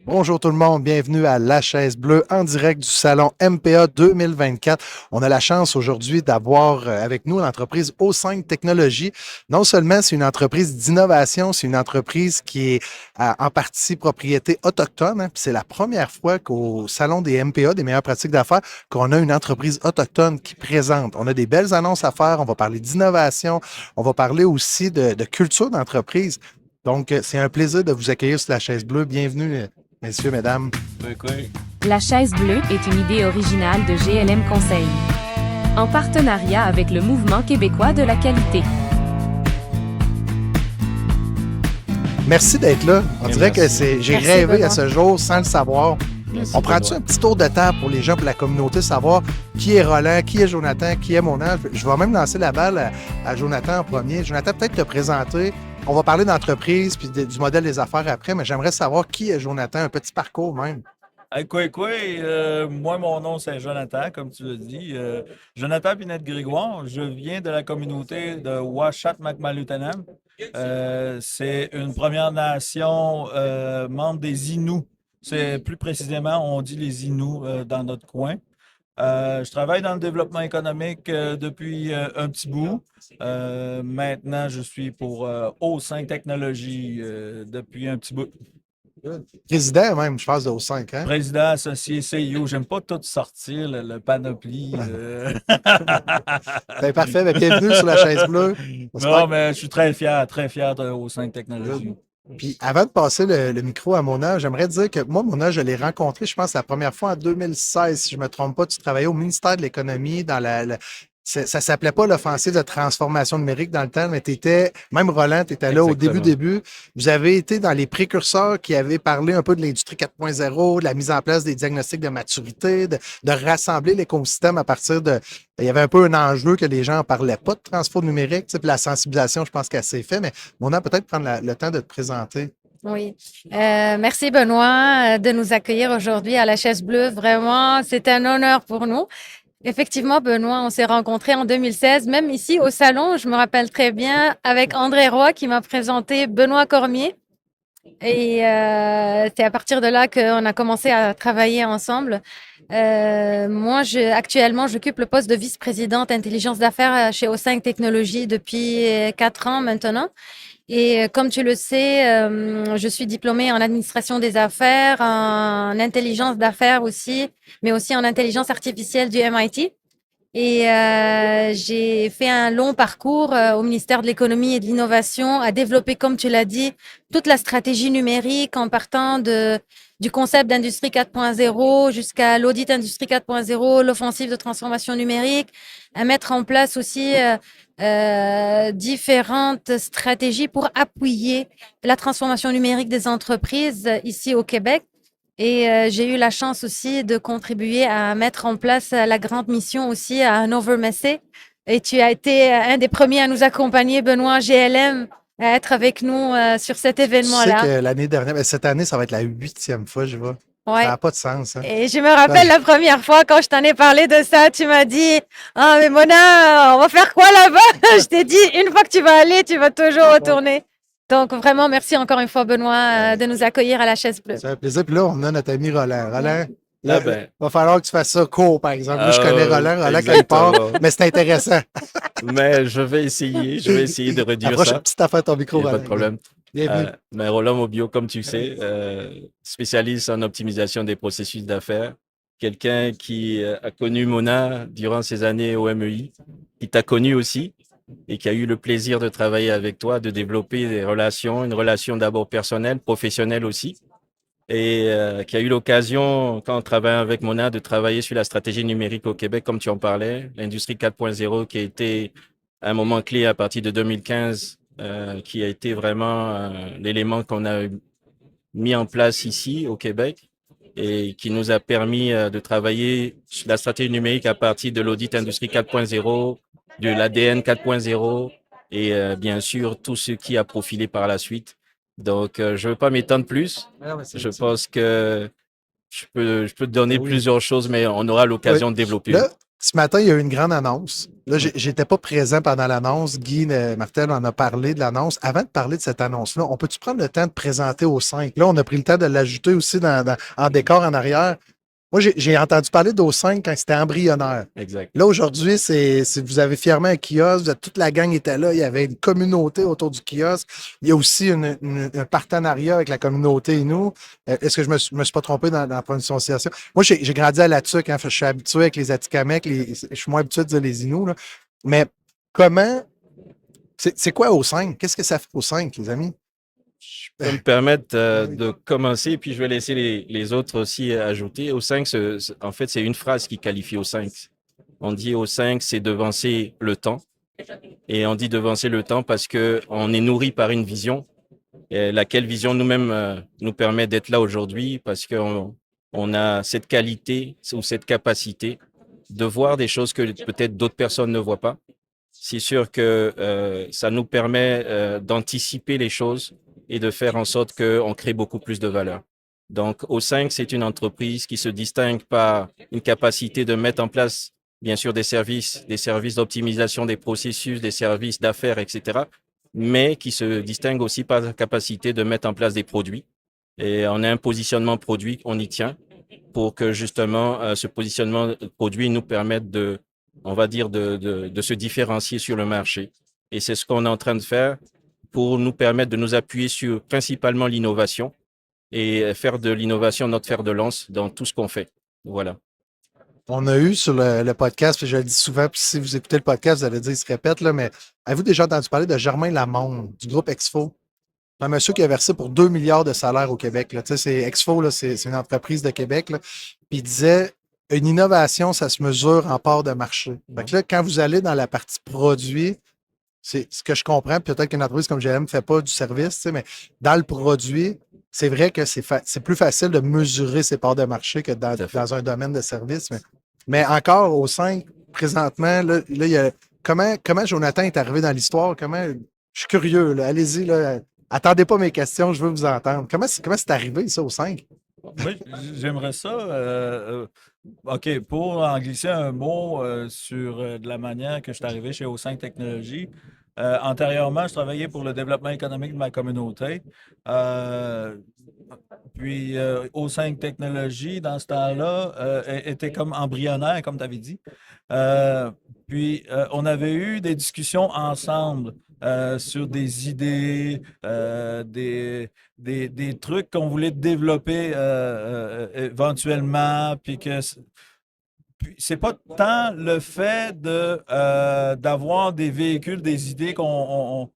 Bonjour tout le monde, bienvenue à La Chaise Bleue en direct du salon MPA 2024. On a la chance aujourd'hui d'avoir avec nous l'entreprise O5 Technologies. Non seulement c'est une entreprise d'innovation, c'est une entreprise qui est en partie propriété autochtone, hein, puis c'est la première fois qu'au salon des MPA, des meilleures pratiques d'affaires, qu'on a une entreprise autochtone qui présente. On a des belles annonces à faire, on va parler d'innovation, on va parler aussi de culture d'entreprise. Donc, c'est un plaisir de vous accueillir sur La Chaise Bleue. Bienvenue, messieurs, mesdames. Oui, oui. La chaise bleue est une idée originale de GLM Conseil. En partenariat avec le Mouvement québécois de la qualité. Merci d'être là. On dirait que j'ai Merci, rêvé Benoît. à ce jour sans le savoir. Merci, On prend-tu un petit tour de table pour les gens, pour la communauté, savoir qui est Roland, qui est Jonathan, qui est Mona? Je vais même lancer la balle à Jonathan en premier. Jonathan, peut-être te présenter. On va parler d'entreprise puis du modèle des affaires après, mais j'aimerais savoir qui est Jonathan, un petit parcours même. Hey, quoi, moi, mon nom, c'est Jonathan, comme tu l'as dit. Jonathan Pinette-Grégoire. Je viens de la communauté de Washat Macmalutanam. C'est une Première Nation membre des Inuits. C'est plus précisément, on dit les Inuits dans notre coin. Je travaille dans le développement économique depuis un petit bout. Maintenant, je suis pour O5 Technologies depuis un petit bout. Président même, je pense, de O5, hein? Président associé CEO, j'aime pas tout sortir, le panoplie. Ben, parfait. Ben, bienvenue sur la chaise bleue. J'espère Non, mais je suis très fier de O5 Technologies. Puis avant de passer le micro à Mona, j'aimerais dire que moi, Mona, je l'ai rencontré, je pense, la première fois en 2016, si je ne me trompe pas. Tu travaillais au ministère de l'Économie dans ça s'appelait pas l'offensive de transformation numérique dans le temps, mais tu étais, même Roland, tu étais là au Exactement. début. Vous avez été dans les précurseurs qui avaient parlé un peu de l'industrie 4.0, de la mise en place des diagnostics de maturité, de rassembler l'écosystème à partir de. Il y avait un peu un enjeu que les gens ne parlaient pas de transport numérique, tu sais, puis la sensibilisation, je pense qu'elle s'est faite, mais Mona, peut-être prendre le temps de te présenter. Oui. Merci Benoît de nous accueillir aujourd'hui à la Chaise Bleue. Vraiment, c'est un honneur pour nous. Effectivement, Benoît, on s'est rencontrés en 2016, même ici au salon, je me rappelle très bien, avec André Roy qui m'a présenté Benoît Cormier. Et c'est à partir de là qu'on a commencé à travailler ensemble. Moi, actuellement, j'occupe le poste de vice-présidente intelligence d'affaires chez O5 Technologies depuis 4 ans maintenant. Et comme tu le sais, je suis diplômée en administration des affaires, en intelligence d'affaires aussi, mais aussi en intelligence artificielle du MIT. Et j'ai fait un long parcours au ministère de l'économie et de l'innovation, à développer, comme tu l'as dit, toute la stratégie numérique en partant du concept d'industrie 4.0 jusqu'à l'audit industrie 4.0, l'offensive de transformation numérique, à mettre en place aussi différentes stratégies pour appuyer la transformation numérique des entreprises ici au Québec. Et j'ai eu la chance aussi de contribuer à mettre en place la grande mission aussi à Hannover Messe. Et tu as été un des premiers à nous accompagner, Benoît GLM, à être avec nous sur cet Tu sais événement-là. que l'année dernière, ben, cette année, ça va être la 8e fois, je vois. Ça Ouais. n'a pas de sens, hein? Et je me rappelle la première fois quand je t'en ai parlé de ça, tu m'as dit, ah mais Mona, on va faire quoi là-bas? Je t'ai dit, une fois que tu vas aller, tu vas toujours retourner. Donc vraiment, merci encore une fois, Benoît, de nous accueillir à la Chaise Bleue. C'est un plaisir. Puis là, on a notre ami Roland. Roland, Ah là, ben, va falloir que tu fasses ça court, par exemple. Moi, je ah, connais Roland quand il part, exactement. mais c'est intéressant. Mais je vais essayer de réduire Approche une ça. petite affaire ton micro, Il n'y a pas Roland. de problème. Bienvenue. Mais Roland Mobio, comme tu sais, spécialiste en optimisation des processus d'affaires. Quelqu'un qui a connu Mona durant ses années au MEI, qui t'a connu aussi et qui a eu le plaisir de travailler avec toi, de développer des relations, une relation d'abord personnelle, professionnelle aussi, et qui a eu l'occasion, quand on travaille avec Mona, de travailler sur la stratégie numérique au Québec, comme tu en parlais, l'industrie 4.0 qui a été un moment clé à partir de 2015, qui a été vraiment l'élément qu'on a mis en place ici au Québec et qui nous a permis de travailler sur la stratégie numérique à partir de l'audit industrie 4.0, de l'ADN 4.0 et bien sûr tout ce qui a profilé par la suite. Donc, je ne veux pas m'étendre plus. Je pense que je peux te donner Oui. plusieurs choses, mais on aura Oui. l'occasion de développer. Là, Ce matin, il y a eu une grande annonce. Là, j'étais pas présent pendant l'annonce. Guy Martel en a parlé de l'annonce. Avant de parler de cette annonce-là, on peut-tu prendre le temps de présenter aux 5? Là, on a pris le temps de l'ajouter aussi en décor en arrière. Moi, j'ai entendu parler d'O5 quand c'était embryonnaire. Exact. Là, aujourd'hui, vous avez fièrement un kiosque, toute la gang était là, il y avait une communauté autour du kiosque. Il y a aussi un partenariat avec la communauté et nous. Est-ce que je me suis pas trompé dans la prononciation? Moi, j'ai grandi à La Tuque, hein, je suis habitué avec les Atikamekw, je suis moins habitué de dire les Inuits, là. Mais comment, c'est quoi Au5? Qu'est-ce que ça fait Au5, les amis? Je peux me permettre de commencer, puis je vais laisser les autres aussi ajouter. Au 5, en fait, c'est une phrase qui qualifie Au 5. On dit Au 5, c'est devancer le temps. Et on dit devancer le temps parce qu'on est nourri par une vision, et laquelle vision nous-mêmes nous permet d'être là aujourd'hui, parce qu'on a cette qualité ou cette capacité de voir des choses que peut-être d'autres personnes ne voient pas. C'est sûr que ça nous permet d'anticiper les choses et de faire en sorte qu'on crée beaucoup plus de valeur. Donc, O5, c'est une entreprise qui se distingue par une capacité de mettre en place, bien sûr, des services d'optimisation des processus, des services d'affaires, etc., mais qui se distingue aussi par la capacité de mettre en place des produits. Et on a un positionnement produit, on y tient, pour que justement ce positionnement produit nous permette on va dire, de se différencier sur le marché. Et c'est ce qu'on est en train de faire pour nous permettre de nous appuyer sur principalement l'innovation et faire de l'innovation notre fer de lance dans tout ce qu'on fait. Voilà. On a eu sur le podcast, puis je le dis souvent, puis si vous écoutez le podcast, vous allez dire, il se répète, là, mais avez-vous déjà entendu parler de Germain Lamonde, du groupe Exfo? C'est un monsieur qui a versé pour 2 milliards de salaires au Québec. Là. Tu sais, Exfo, là, c'est une entreprise de Québec. Là. Puis il disait, une innovation, ça se mesure en part de marché. Fait que là, quand vous allez dans la partie produit, c'est ce que je comprends, peut-être qu'une entreprise comme GM ne fait pas du service, tu sais, mais dans le produit, c'est vrai que c'est plus facile de mesurer ses parts de marché que dans un domaine de service. Mais encore, au 5, présentement, là, il y a, comment Jonathan est arrivé dans l'histoire? Je suis curieux, là, allez-y, là, attendez pas mes questions, je veux vous entendre. Comment c'est arrivé, ça, au 5? Oui, j'aimerais ça. OK, pour en glisser un mot sur de la manière que je suis arrivé chez O5 Technologies. Antérieurement, je travaillais pour le développement économique de ma communauté. Puis O5 Technologies, dans ce temps-là, était comme embryonnaire, comme tu avais dit. Puis on avait eu des discussions ensemble sur des idées, des trucs qu'on voulait développer éventuellement, puis que c'est pas tant le fait d'avoir des véhicules, des idées qu'on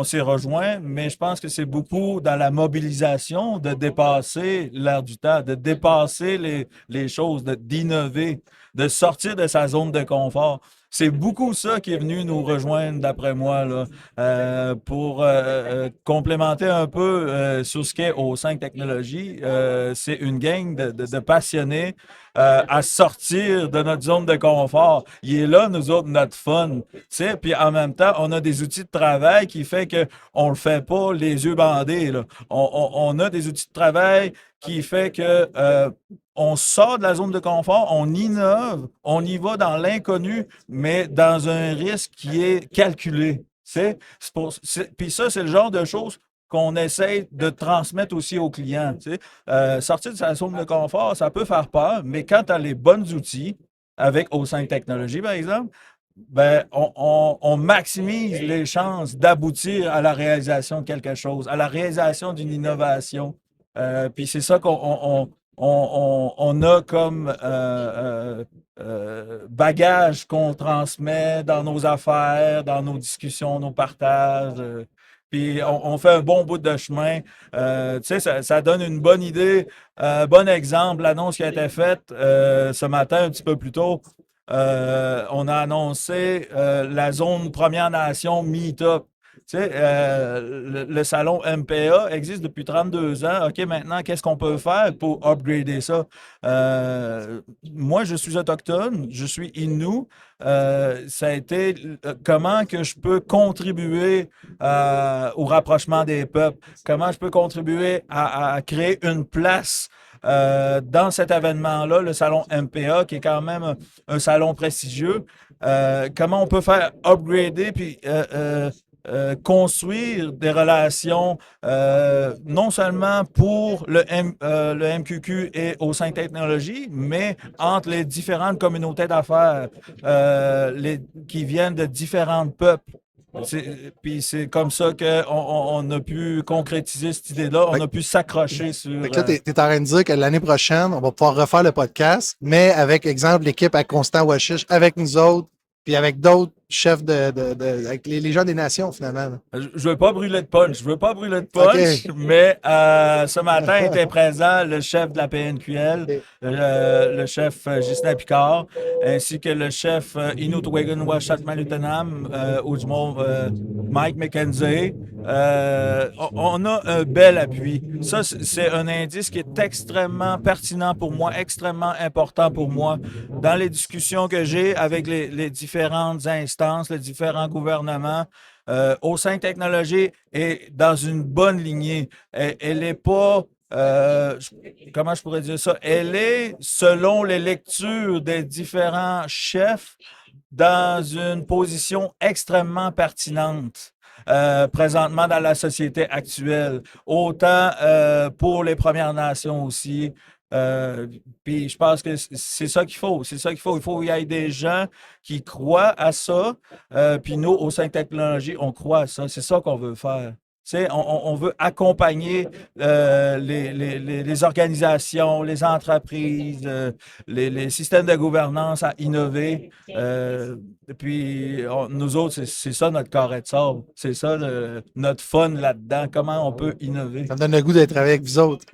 s'est rejoint, mais je pense que c'est beaucoup dans la mobilisation de dépasser l'air du temps, de dépasser les choses, d'innover, de sortir de sa zone de confort. C'est beaucoup ça qui est venu nous rejoindre, d'après moi, là, pour complémenter un peu sur ce qu'est O5 Technologies. C'est une gang de passionnés à sortir de notre zone de confort. Il est là, nous autres, notre fun. Puis en même temps, on a des outils de travail qui fait qu'on ne le fait pas les yeux bandés. Là. On a des outils de travail qui fait que on sort de la zone de confort, on innove, on y va dans l'inconnu, mais dans un risque qui est calculé. Puis ça, c'est le genre de choses qu'on essaie de transmettre aussi aux clients. Sortir de sa zone de confort, ça peut faire peur, mais quand tu as les bons outils, avec O5 Technologies, par exemple, ben, on maximise les chances d'aboutir à la réalisation de quelque chose, à la réalisation d'une innovation. Puis c'est ça qu'on a comme bagage qu'on transmet dans nos affaires, dans nos discussions, nos partages. Puis on fait un bon bout de chemin. Tu sais, ça donne une bonne idée, un bon exemple. L'annonce qui a été faite ce matin, un petit peu plus tôt, on a annoncé la zone Première Nation Meetup. Tu sais, le salon MPA existe depuis 32 ans. OK, maintenant, qu'est-ce qu'on peut faire pour upgrader ça? Moi, je suis autochtone, je suis Innu. Ça a été comment que je peux contribuer au rapprochement des peuples, comment je peux contribuer à créer une place dans cet événement-là, le salon MPA, qui est quand même un salon prestigieux, comment on peut faire upgrader puis construire des relations non seulement pour le MQQ et au sein technologie, mais entre les différentes communautés d'affaires qui viennent de différents peuples. Puis c'est comme ça qu'on a pu concrétiser cette idée-là, on a pu s'accrocher sur... Fait que là, tu es en train de dire que l'année prochaine, on va pouvoir refaire le podcast, mais avec, exemple, l'équipe à Constant Washish, avec nous autres, puis avec d'autres chefs avec les gens des nations, finalement. Je veux pas brûler de punch. Mais ce matin était présent le chef de la PNQL, le chef Ghislain Picard, ainsi que le chef Inut Wegenwa Chatmalutenam, ou du mot Mike McKenzie. On a un bel appui. Ça, c'est un indice qui est extrêmement pertinent pour moi, extrêmement important pour moi dans les discussions que j'ai avec les différentes instances, les différents gouvernements. Au sein de technologie est dans une bonne lignée. Elle n'est pas, comment je pourrais dire ça? Elle est, selon les lectures des différents chefs, dans une position extrêmement pertinente. Présentement dans la société actuelle, autant pour les Premières Nations aussi. Puis je pense que c'est ça qu'il faut. C'est ça qu'il faut. Il faut qu'il y ait des gens qui croient à ça. Puis nous, au sein de technologie, on croit à ça. C'est ça qu'on veut faire. Tu sais, on veut accompagner les organisations, les entreprises, les systèmes de gouvernance à innover. Puis nous autres, c'est ça notre carré de sable. C'est ça notre fun là-dedans. Comment on peut innover. Ça me donne le goût d'être avec vous autres.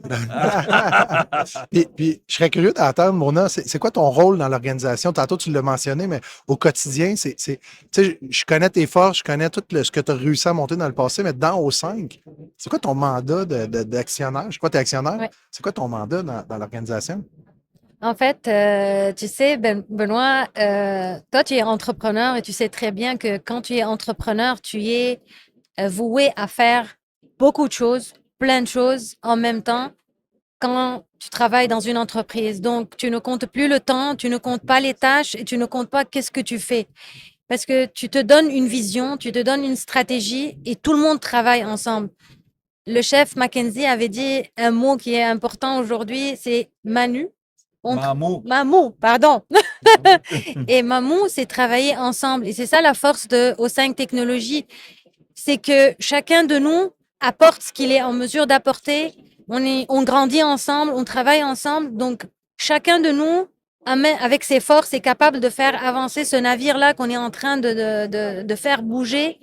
puis, je serais curieux d'entendre, Mona, c'est quoi ton rôle dans l'organisation? Tantôt, tu l'as mentionné, mais au quotidien, tu sais, je connais tes forces, je connais tout ce que tu as réussi à monter dans le passé, mais dans O5, c'est quoi ton mandat d'actionnaire? Je crois que tu es actionnaire. Ouais. C'est quoi ton mandat dans l'organisation? En fait, tu sais, Benoît, toi, tu es entrepreneur et tu sais très bien que quand tu es entrepreneur, tu es voué à faire beaucoup de choses, plein de choses en même temps quand tu travailles dans une entreprise. Donc, tu ne comptes plus le temps, tu ne comptes pas les tâches et tu ne comptes pas qu'est-ce que tu fais. Parce que tu te donnes une vision, tu te donnes une stratégie et tout le monde travaille ensemble. Le chef Mackenzie avait dit un mot qui est important aujourd'hui, c'est Manu. Mamou, pardon. Et Mamou, c'est travailler ensemble. Et c'est ça la force de O5 Technologies. C'est que chacun de nous apporte ce qu'il est en mesure d'apporter. On grandit ensemble, on travaille ensemble. Donc, chacun de nous, avec ses forces, est capable de faire avancer ce navire-là qu'on est en train de faire bouger.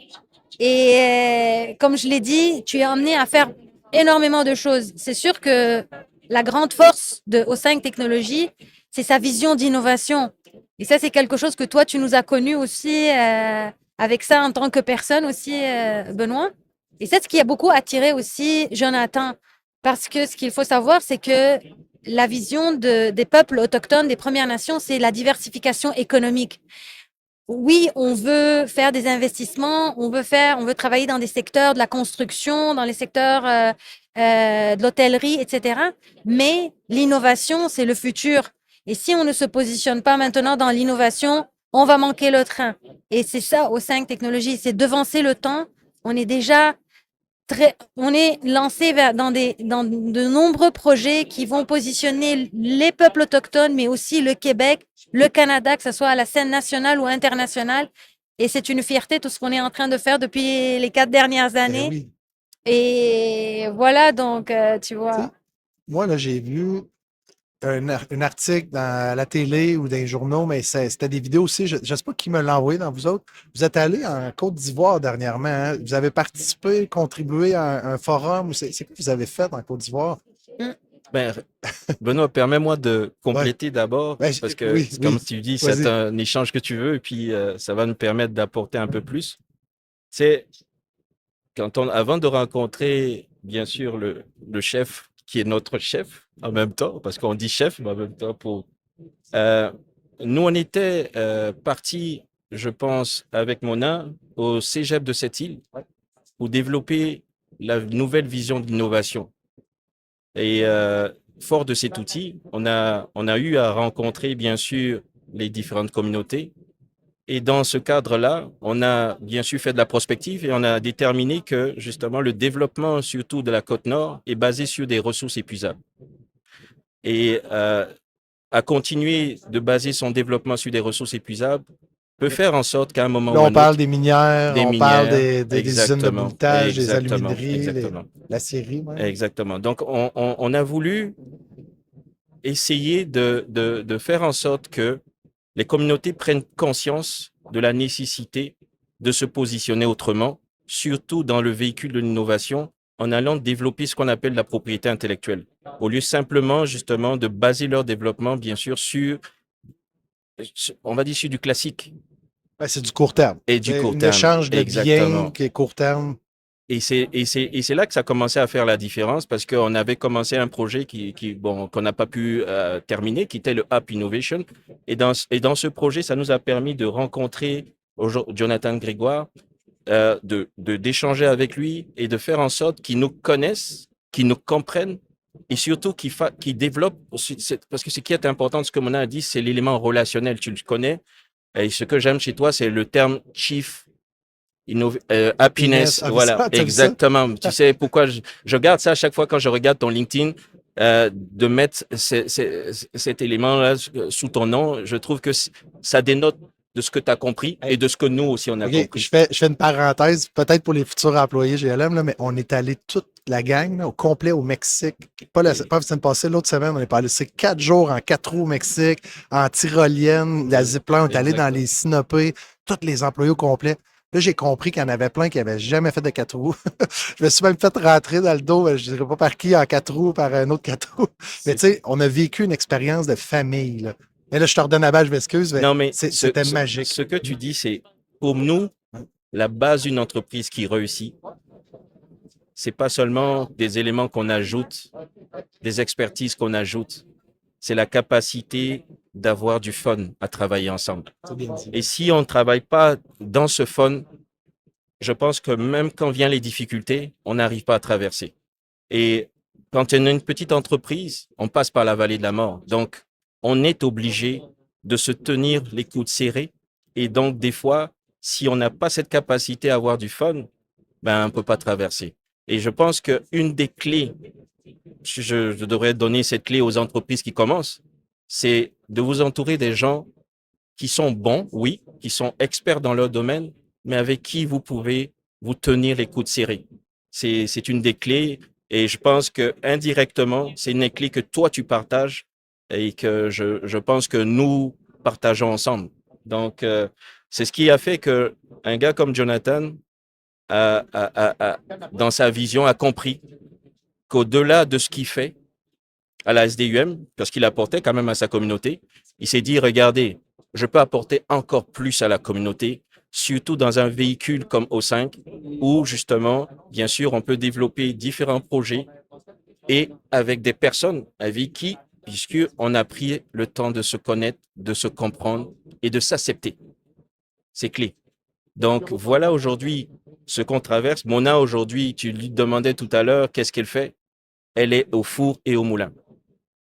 Et comme je l'ai dit, tu es amené à faire énormément de choses. C'est sûr que la grande force de O5 Technologies, c'est sa vision d'innovation. Et ça, c'est quelque chose que toi, tu nous as connu aussi avec ça en tant que personne aussi, Benoît. Et c'est ce qui a beaucoup attiré aussi Jonathan. Parce que ce qu'il faut savoir, c'est que la vision des peuples autochtones, des Premières Nations, c'est la diversification économique. Oui, on veut faire des investissements, on veut travailler dans des secteurs de la construction, dans les secteurs de l'hôtellerie, etc. Mais l'innovation, c'est le futur. Et si on ne se positionne pas maintenant dans l'innovation, on va manquer le train. Et c'est ça, O5 Technologies, c'est devancer le temps. On est déjà on est lancé dans de nombreux projets qui vont positionner les peuples autochtones, mais aussi le Québec, le Canada, que ce soit à la scène nationale ou internationale. Et c'est une fierté tout ce qu'on est en train de faire depuis les 4 dernières années. Oui. Et voilà, donc, tu vois. Moi, là, j'ai vu un article dans la télé ou dans les journaux, mais c'était des vidéos aussi. Je ne sais pas qui me l'a envoyé dans vous autres. Vous êtes allé en Côte d'Ivoire dernièrement. Hein? Vous avez participé, contribué à un forum. C'est quoi que vous avez fait en Côte d'Ivoire? Ben, Benoît, permets-moi de compléter d'abord, Ben, parce que, oui, comme oui. tu dis, Vas-y. c'est un échange que tu veux, et puis ça va nous permettre d'apporter un peu plus. C'est avant de rencontrer, bien sûr, le chef, qui est notre chef en même temps, parce qu'on dit chef, mais en même temps nous, on était partis, je pense, avec Mona, au cégep de cette île, pour développer la nouvelle vision d'innovation. Et fort de cet outil, on a eu à rencontrer, bien sûr, les différentes communautés. Et dans ce cadre-là, on a bien sûr fait de la prospective et on a déterminé que, justement, le développement, surtout de la Côte-Nord, est basé sur des ressources épuisables. Et à continuer de baser son développement sur des ressources épuisables peut faire en sorte qu'à un moment Là, ou on un parle autre, des minières, des on parle minières, des usines de exactement, bouletage, des exactement, alumineries, exactement, l'acierie même. exactement. Donc, on a voulu essayer de faire en sorte que les communautés prennent conscience de la nécessité de se positionner autrement, surtout dans le véhicule de l'innovation, en allant développer ce qu'on appelle la propriété intellectuelle, au lieu simplement justement de baser leur développement, bien sûr, on va dire, sur du classique Ben, c'est du court terme. et du C'est court un terme. échange de biens Exactement. qui est court terme. Et c'est là que ça a commencé à faire la différence parce qu'on avait commencé un projet qu'on n'a pas pu terminer, qui était le App Innovation. Et dans ce projet, ça nous a permis de rencontrer Jonathan Grégoire, d'échanger avec lui et de faire en sorte qu'il nous connaisse, qu'il nous comprenne et surtout qu'il développe. Parce que ce qui est important, ce que Mona a dit, c'est l'élément relationnel. Tu le connais. Et ce que j'aime chez toi, c'est le terme Chief Happiness. Happiness, Ah, voilà, ça, t'as vu ça? exactement. Tu sais pourquoi je garde ça à chaque fois quand je regarde ton LinkedIn, de mettre cet élément-là sous ton nom. Je trouve que ça dénote de ce que tu as compris et de ce que nous aussi on a OK, compris. je fais une parenthèse, peut-être pour les futurs employés GLM, là, mais on est allé toute la gang là, au complet au Mexique. Pas la semaine passée, l'autre semaine, on est allé, c'est 4 jours en 4 roues au Mexique, en tyrolienne, la zipline, on est allé dans les Sinopés, tous les employés au complet. Là, j'ai compris qu'il y en avait plein qui n'avaient jamais fait de 4 roues. Je me suis même fait rentrer dans le dos, je ne dirais pas par qui, en 4 roues, par un autre 4 roues. Mais tu sais, on a vécu une expérience de famille. Là. Et là, je te redonne la balle, je m'excuse, mais Non, mais c'était magique. ce que tu dis, c'est pour nous, la base d'une entreprise qui réussit, c'est pas seulement des éléments qu'on ajoute, des expertises qu'on ajoute, c'est la capacité d'avoir du fun à travailler ensemble. C'est bien dit. Et si on ne travaille pas dans ce fun, je pense que même quand viennent les difficultés, on n'arrive pas à traverser. Et quand on est une petite entreprise, on passe par la vallée de la mort. Donc, on est obligé de se tenir les coudes serrés. Et donc, des fois, si on n'a pas cette capacité à avoir du fun, ben, on ne peut pas traverser. Et je pense qu'une des clés, je devrais donner cette clé aux entreprises qui commencent, c'est de vous entourer des gens qui sont bons, oui, qui sont experts dans leur domaine, mais avec qui vous pouvez vous tenir les coudes serrés. C'est une des clés et je pense que indirectement, c'est une des clés que toi tu partages et que je pense que nous partageons ensemble. Donc, c'est ce qui a fait que un gars comme Jonathan, dans sa vision, a compris qu'au-delà de ce qu'il fait à la SDUM, parce qu'il apportait quand même à sa communauté, il s'est dit, regardez, je peux apporter encore plus à la communauté, surtout dans un véhicule comme O5, où justement, bien sûr, on peut développer différents projets et avec des personnes avec qui, puisqu'on a pris le temps de se connaître, de se comprendre et de s'accepter. C'est clé. Donc, voilà aujourd'hui ce qu'on traverse. Mona, aujourd'hui, tu lui demandais tout à l'heure, qu'est-ce qu'elle fait? Elle est au four et au moulin.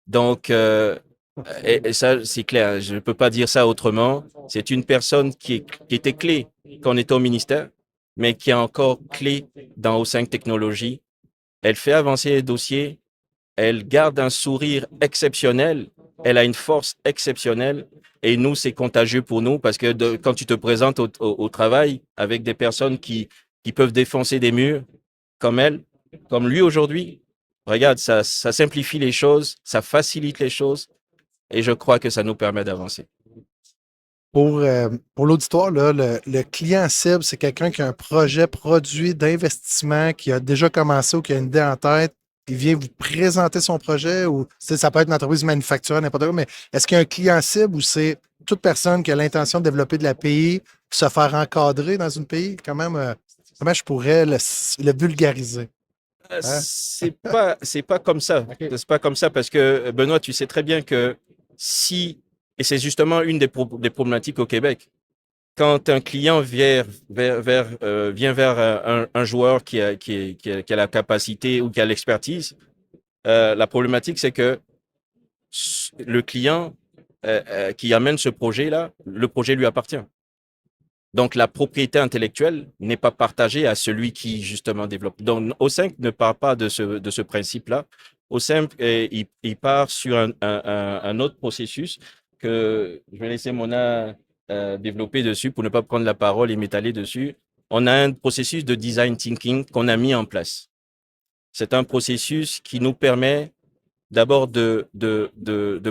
Donc, et ça, c'est clair, je ne peux pas dire ça autrement. C'est une personne qui était clé quand on était au ministère, mais qui est encore clé dans O5 Technologies. Elle fait avancer les dossiers, elle garde un sourire exceptionnel, elle a une force exceptionnelle. Et nous, c'est contagieux pour nous parce que quand tu te présentes au travail avec des personnes qui peuvent défoncer des murs comme elle, comme lui aujourd'hui, regarde, ça simplifie les choses, ça facilite les choses et je crois que ça nous permet d'avancer. Pour l'auditoire, là, le client cible, c'est quelqu'un qui a un projet produit d'investissement, qui a déjà commencé ou qui a une idée en tête. Il vient vous présenter son projet ou ça peut être une entreprise manufacturière, n'importe quoi, mais est-ce qu'il y a un client cible ou c'est toute personne qui a l'intention de développer de la l'API, se faire encadrer dans une pays? Quand même, comment je pourrais le vulgariser? Hein? C'est pas comme ça. OK. C'est pas comme ça parce que Benoît, tu sais très bien que et c'est justement une des problématiques au Québec, quand un client vient vers un joueur qui a la capacité ou qui a l'expertise, La problématique, c'est que le client qui amène ce projet-là, le projet lui appartient. Donc, la propriété intellectuelle n'est pas partagée à celui qui, justement, développe. Donc, O5 ne part pas de ce principe-là. O5, il part sur un autre processus que je vais laisser Mona développer dessus pour ne pas prendre la parole et m'étaler dessus. On a un processus de design thinking qu'on a mis en place. C'est un processus qui nous permet d'abord de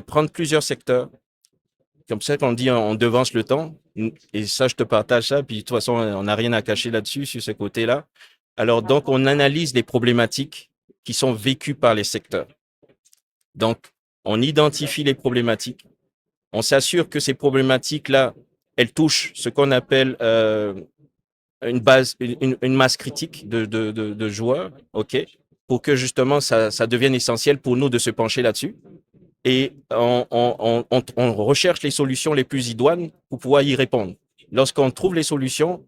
prendre plusieurs secteurs. Comme ça, qu'on dit, on devance le temps. Et ça, je te partage ça. Puis, de toute façon, on n'a rien à cacher là-dessus, sur ce côté-là. Alors, donc, on analyse les problématiques qui sont vécues par les secteurs. Donc, on identifie les problématiques. On s'assure que ces problématiques-là, elles touchent ce qu'on appelle une masse critique de joueurs, OK, pour que justement ça devienne essentiel pour nous de se pencher là-dessus. Et on recherche les solutions les plus idoines pour pouvoir y répondre. Lorsqu'on trouve les solutions,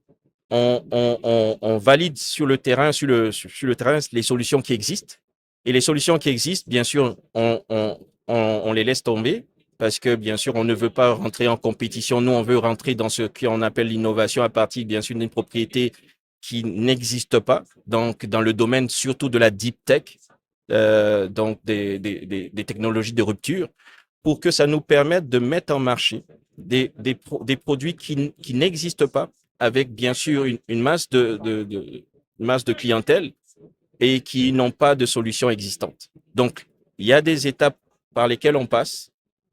on valide sur le terrain les solutions qui existent. Et les solutions qui existent, bien sûr, on les laisse tomber parce que, bien sûr, on ne veut pas rentrer en compétition. Nous, on veut rentrer dans ce qu'on appelle l'innovation à partir, bien sûr, d'une propriété qui n'existe pas. Donc, dans le domaine surtout de la deep tech, donc des technologies de rupture, pour que ça nous permette de mettre en marché des produits qui n'existent pas, avec bien sûr une masse de clientèle et qui n'ont pas de solution existante. Donc, il y a des étapes par lesquelles on passe,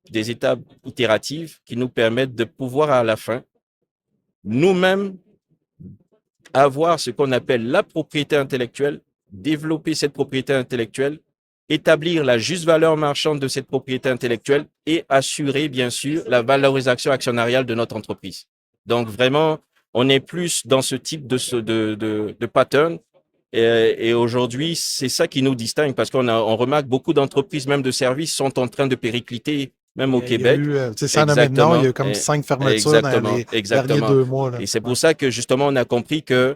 des étapes itératives qui nous permettent de pouvoir à la fin nous-mêmes avoir ce qu'on appelle la propriété intellectuelle, développer cette propriété intellectuelle, établir la juste valeur marchande de cette propriété intellectuelle et assurer, bien sûr, la valorisation actionnariale de notre entreprise. Donc, vraiment, on est plus dans ce type de pattern. Et aujourd'hui, c'est ça qui nous distingue parce on remarque beaucoup d'entreprises, même de services, sont en train de péricliter, même au Québec. Il y a eu, sans nommer de nom, il y a eu comme 5 fermetures dans les derniers 2 mois. Là. Et c'est pour ça que justement, on a compris que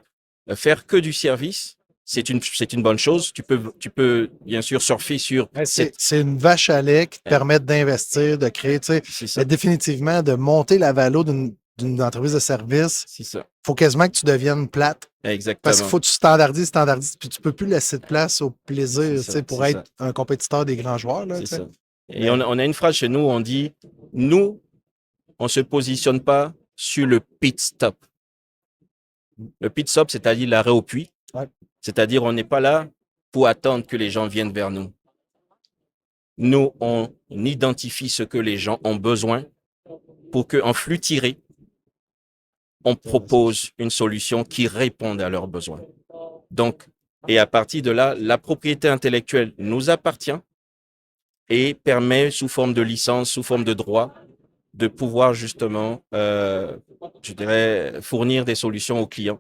faire que du service, c'est une bonne chose. Tu peux bien sûr surfer sur. C'est une vache à lait qui te permet d'investir, de créer, tu sais, définitivement de monter la valeur d'une entreprise de service. C'est ça. Il faut quasiment que tu deviennes plate. Exactement. Parce qu'il faut que tu standardises, puis tu ne peux plus laisser de place au plaisir pour être un compétiteur des grands joueurs. Là, c'est ça. Et on a une phrase chez nous, on dit, nous, on ne se positionne pas sur le pit stop. Le pit stop, c'est-à-dire l'arrêt au puits. Ouais. C'est-à-dire, on n'est pas là pour attendre que les gens viennent vers nous. Nous, on identifie ce que les gens ont besoin pour qu'en flux tiré, on propose une solution qui réponde à leurs besoins. Donc, et à partir de là, la propriété intellectuelle nous appartient et permet, sous forme de licence, sous forme de droit, de pouvoir justement, je dirais, fournir des solutions aux clients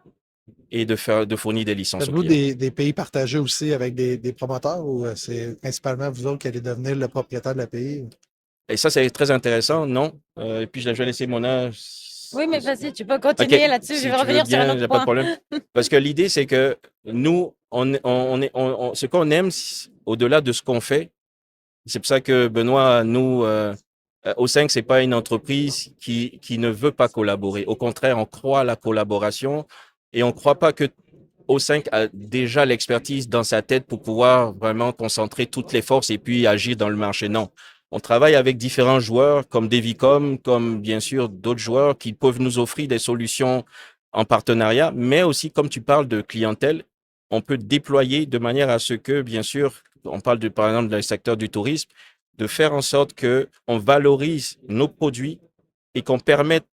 et de fournir des licences aux clients. Faites-vous des pays partagés aussi avec des promoteurs ou c'est principalement vous autres qui allez devenir le propriétaire de la pays? Et ça, c'est très intéressant, non? Et puis, je vais laisser Mona. Oui, mais vas-y, tu peux continuer là-dessus. Je vais revenir sur un autre point. Pas de problème. Parce que l'idée, c'est que nous, ce qu'on aime, au-delà de ce qu'on fait, c'est pour ça que Benoît, nous, O5, c'est pas une entreprise qui ne veut pas collaborer. Au contraire, on croit à la collaboration et on ne croit pas que O5 a déjà l'expertise dans sa tête pour pouvoir vraiment concentrer toutes les forces et puis agir dans le marché. Non. On travaille avec différents joueurs comme Devicom, comme bien sûr d'autres joueurs qui peuvent nous offrir des solutions en partenariat, mais aussi, comme tu parles de clientèle, on peut déployer de manière à ce que, bien sûr, on parle par exemple dans le secteur du tourisme, de faire en sorte qu'on valorise nos produits et qu'on permette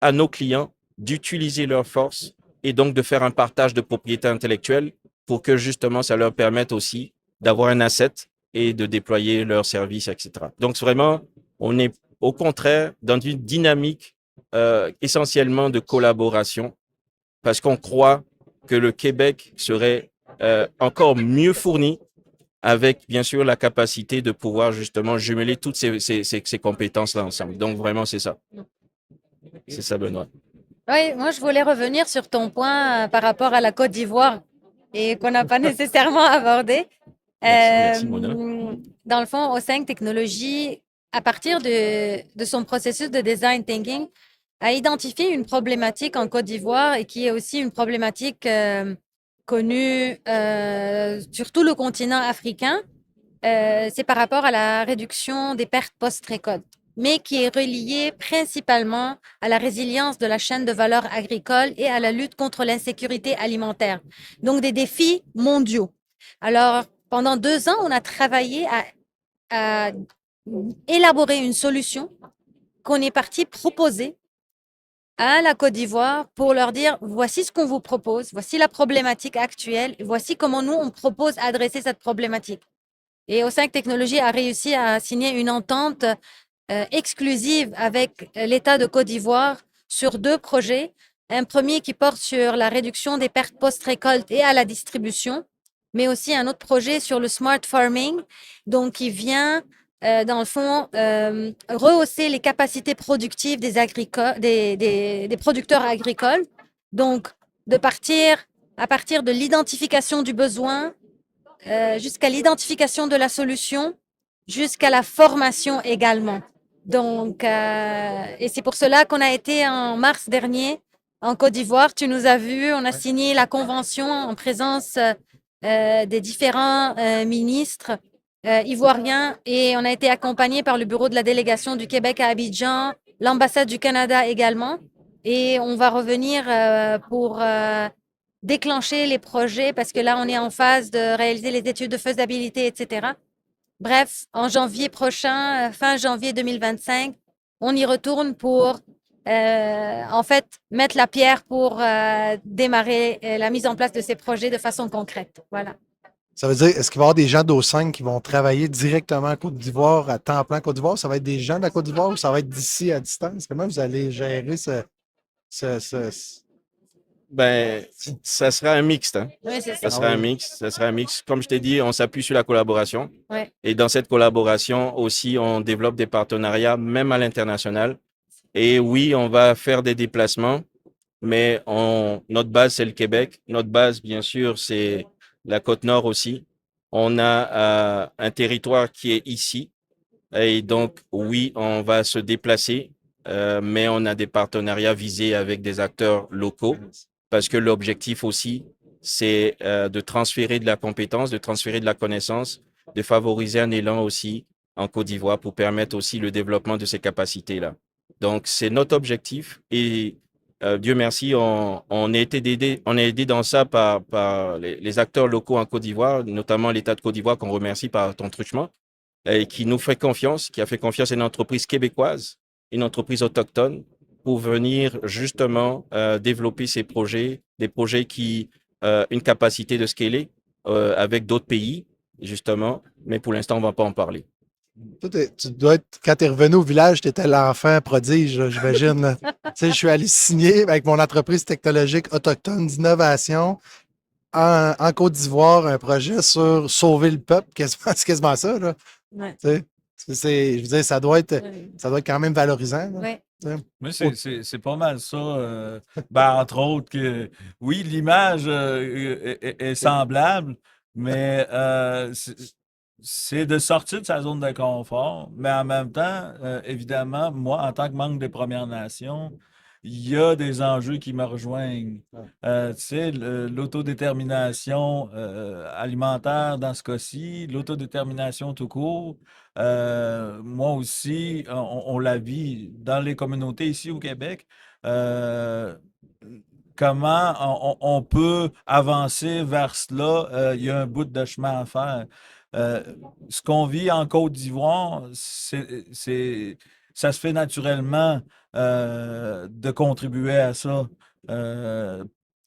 à nos clients d'utiliser leurs forces et donc de faire un partage de propriété intellectuelle pour que justement ça leur permette aussi d'avoir un asset et de déployer leurs services, etc. Donc vraiment, on est au contraire dans une dynamique essentiellement de collaboration parce qu'on croit que le Québec serait encore mieux fourni avec, bien sûr, la capacité de pouvoir justement jumeler toutes ces compétences-là ensemble. Donc, vraiment, c'est ça. C'est ça, Benoît. Oui, moi, je voulais revenir sur ton point par rapport à la Côte d'Ivoire et qu'on n'a pas nécessairement abordé. Merci, Mona. Dans le fond, O5 Technologies, à partir de son processus de design thinking, a identifié une problématique en Côte d'Ivoire et qui est aussi une problématique connue sur tout le continent africain. C'est par rapport à la réduction des pertes post-récolte, mais qui est reliée principalement à la résilience de la chaîne de valeur agricole et à la lutte contre l'insécurité alimentaire. Donc, des défis mondiaux. Alors, pendant 2 ans, on a travaillé à élaborer une solution qu'on est parti proposer à la Côte d'Ivoire pour leur dire, voici ce qu'on vous propose, voici la problématique actuelle, et voici comment nous, on propose adresser cette problématique. Et O5 Technologies a réussi à signer une entente exclusive avec l'État de Côte d'Ivoire sur 2 projets. Un premier qui porte sur la réduction des pertes post-récolte et à la distribution, mais aussi un autre projet sur le smart farming, donc qui vient, dans le fond, rehausser les capacités productives des producteurs agricoles. Donc, à partir de l'identification du besoin, jusqu'à l'identification de la solution, jusqu'à la formation également. Donc, et c'est pour cela qu'on a été en mars dernier en Côte d'Ivoire. Tu nous as vus, on a signé la convention en présence des différents ministres ivoiriens et on a été accompagné par le bureau de la délégation du Québec à Abidjan, l'ambassade du Canada également. Et on va revenir pour déclencher les projets parce que là, on est en phase de réaliser les études de faisabilité, etc. Bref, en janvier prochain, fin janvier 2025, on y retourne pour, en fait, mettre la pierre pour démarrer la mise en place de ces projets de façon concrète. Voilà. Ça veut dire, est-ce qu'il va y avoir des gens d'O5 qui vont travailler directement en Côte d'Ivoire, à temps plein en Côte d'Ivoire? Ça va être des gens de la Côte d'Ivoire ou ça va être d'ici à distance? Comment vous allez gérer ce- Ben, ça sera un mixte, hein. Oui, c'est Ça ça. sera un mix, ça sera un mix. Comme je t'ai dit, on s'appuie sur la collaboration. Ouais. Et dans cette collaboration aussi, on développe des partenariats, même à l'international. Et oui, on va faire des déplacements, mais notre base, c'est le Québec. Notre base, bien sûr, c'est la Côte-Nord aussi. On a un territoire qui est ici. Et donc, oui, on va se déplacer, mais on a des partenariats visés avec des acteurs locaux parce que l'objectif aussi, c'est de transférer de la compétence, de transférer de la connaissance, de favoriser un élan aussi en Côte d'Ivoire pour permettre aussi le développement de ces capacités-là. Donc, c'est notre objectif et Dieu merci, on a été aidé dans ça par les acteurs locaux en Côte d'Ivoire, notamment l'État de Côte d'Ivoire qu'on remercie par ton truchement et qui nous fait confiance, qui a fait confiance à une entreprise québécoise, une entreprise autochtone, pour venir justement développer ces projets, des projets qui ont une capacité de scaler avec d'autres pays, justement, mais pour l'instant, on ne va pas en parler. Toi, tu dois être, quand tu es revenu au village, tu étais l'enfant prodige, là, j'imagine. Là. Tu sais, je suis allé signer avec mon entreprise technologique autochtone d'innovation en Côte d'Ivoire un projet sur sauver le peuple. C'est quasiment ça. Là. Ouais. Tu sais, je veux dire, ça doit être quand même valorisant. Là. Ouais. Mais c'est pas mal ça. Entre autres, que oui, l'image est semblable, mais c'est de sortir de sa zone de confort. Mais en même temps, évidemment, moi, en tant que membre des Premières Nations, il y a des enjeux qui me rejoignent. Tu sais, l'autodétermination alimentaire dans ce cas-ci, l'autodétermination tout court. Moi aussi, on la vit dans les communautés ici au Québec. Comment on peut avancer vers cela? Il y a un bout de chemin à faire. Ce qu'on vit en Côte d'Ivoire, ça se fait naturellement de contribuer à ça,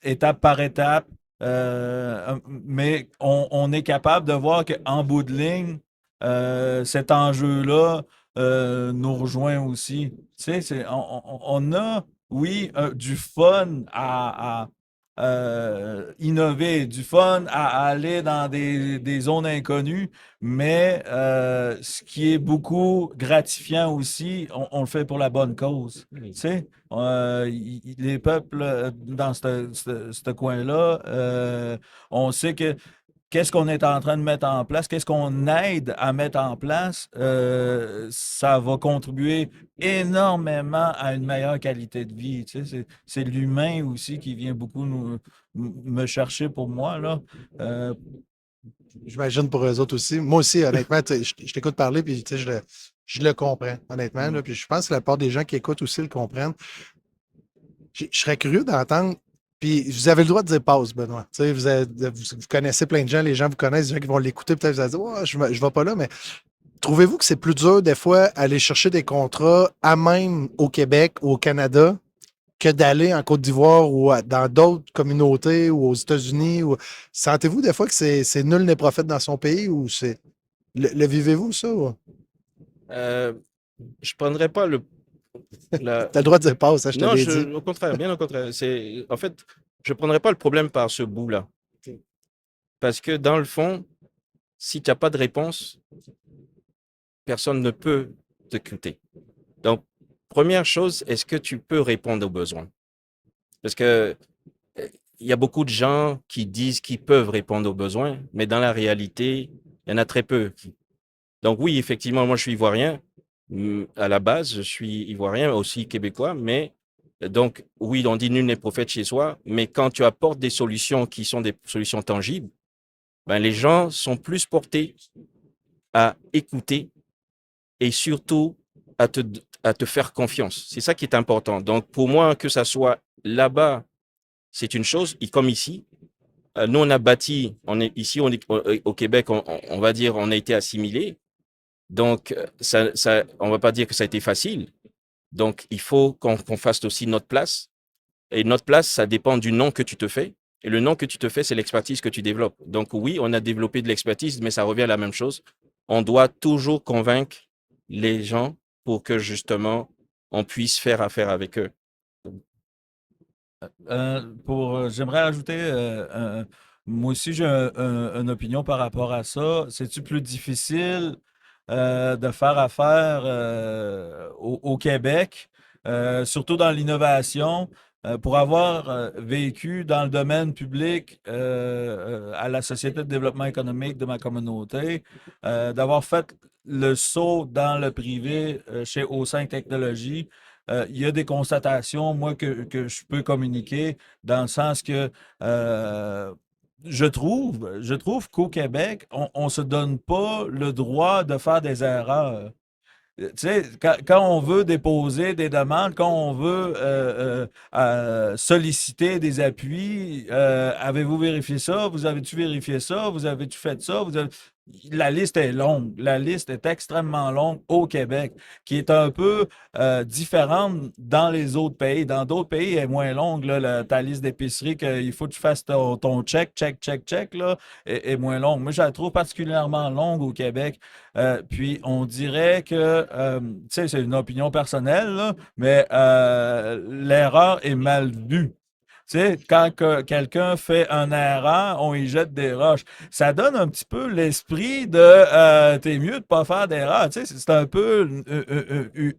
étape par étape. Mais on est capable de voir qu'en bout de ligne, cet enjeu-là nous rejoint aussi. Tu sais, on a, oui, du fun à innover, du fun à aller dans des zones inconnues, mais ce qui est beaucoup gratifiant aussi, on le fait pour la bonne cause. Tu sais, les peuples dans ce coin-là, on sait que qu'est-ce qu'on est en train de mettre en place, qu'est-ce qu'on aide à mettre en place, ça va contribuer énormément à une meilleure qualité de vie. Tu sais, c'est l'humain aussi qui vient beaucoup me chercher pour moi, là. J'imagine pour eux autres aussi. Moi aussi, honnêtement, tu sais, je t'écoute parler, puis tu sais, je le comprends, honnêtement. Là, puis je pense que la part des gens qui écoutent aussi le comprennent. Je serais curieux d'entendre. Puis vous avez le droit de dire pause, Benoît. Tu sais, vous connaissez plein de gens, les gens vous connaissent, des gens qui vont l'écouter, peut-être vous allez dire, ouais, je ne vais pas là, mais trouvez-vous que c'est plus dur des fois aller chercher des contrats à même au Québec ou au Canada que d'aller en Côte d'Ivoire ou dans d'autres communautés ou aux États-Unis? Sentez-vous des fois que c'est nul n'est prophète dans son pays ou c'est. Le vivez-vous, ça? Euh, je prendrais pas la, T'as le droit de dire pause, ça, je te Non, l'ai dit. au contraire, bien au contraire. En fait, je ne prendrais pas le problème par ce bout-là. Parce que dans le fond, si tu n'as pas de réponse, personne ne peut t'écouter. Donc, première chose, est-ce que tu peux répondre aux besoins? Parce que il y a beaucoup de gens qui disent qu'ils peuvent répondre aux besoins, mais dans la réalité, il y en a très peu. Donc oui, effectivement, moi je suis ivoirien. À la base, je suis ivoirien, aussi québécois, mais donc oui, on dit nul n'est prophète chez soi, mais quand tu apportes des solutions qui sont des solutions tangibles, ben, les gens sont plus portés à écouter et surtout à te faire confiance. C'est ça qui est important. Donc pour moi, que ça soit là-bas, c'est une chose, et comme ici, nous on a bâti, ici au Québec, on va dire, on a été assimilés. Donc, on ne va pas dire que ça a été facile. Donc, il faut qu'on fasse aussi notre place. Et notre place, ça dépend du nom que tu te fais. Et le nom que tu te fais, c'est l'expertise que tu développes. Donc, oui, on a développé de l'expertise, mais ça revient à la même chose. On doit toujours convaincre les gens pour que, justement, on puisse faire affaire avec eux. J'aimerais ajouter, moi aussi, j'ai une opinion par rapport à ça. C'est-tu plus difficile de faire affaire au Québec, surtout dans l'innovation, pour avoir vécu dans le domaine public à la Société de développement économique de ma communauté, d'avoir fait le saut dans le privé chez O5 Technologies? Il y a des constatations, moi, que je peux communiquer dans le sens que je trouve qu'au Québec, on ne se donne pas le droit de faire des erreurs. Tu sais, quand on veut déposer des demandes, quand on veut solliciter des appuis, avez-vous vérifié ça? Vous avez-tu vérifié ça? Vous avez-tu fait ça? La liste est longue. La liste est extrêmement longue au Québec, qui est un peu différente dans les autres pays. Dans d'autres pays, elle est moins longue, là, ta liste d'épicerie, qu'il faut que tu fasses ton check, là, est moins longue. Moi, je la trouve particulièrement longue au Québec. Puis, on dirait que, tu sais, c'est une opinion personnelle, là, mais l'erreur est mal vue. Tu sais, quand quelqu'un fait une erreur, on y jette des roches. Ça donne un petit peu l'esprit de t'es mieux de ne pas faire d'erreur. Tu sais, c'est un peu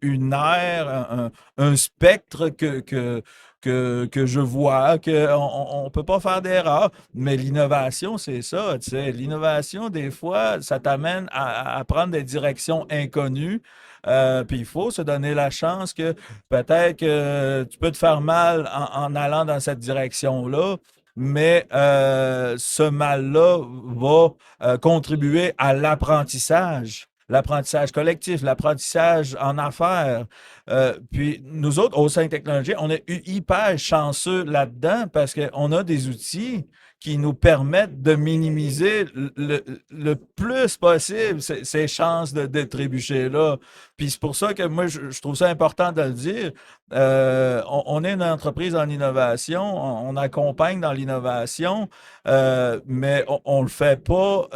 une ère, un spectre que je vois, qu'on ne peut pas faire d'erreur. Mais l'innovation, c'est ça. Tu sais. L'innovation, des fois, ça t'amène à prendre des directions inconnues. Puis il faut se donner la chance que peut-être que tu peux te faire mal en allant dans cette direction-là, mais ce mal-là va contribuer à l'apprentissage collectif, l'apprentissage en affaires. Puis nous autres, au sein de Technologie, on est hyper chanceux là-dedans parce qu'on a des outils qui nous permettent de minimiser le plus possible ces chances de trébucher là. Puis c'est pour ça que moi, je trouve ça important de le dire. On est une entreprise en innovation, on accompagne dans l'innovation, mais on ne le fait pas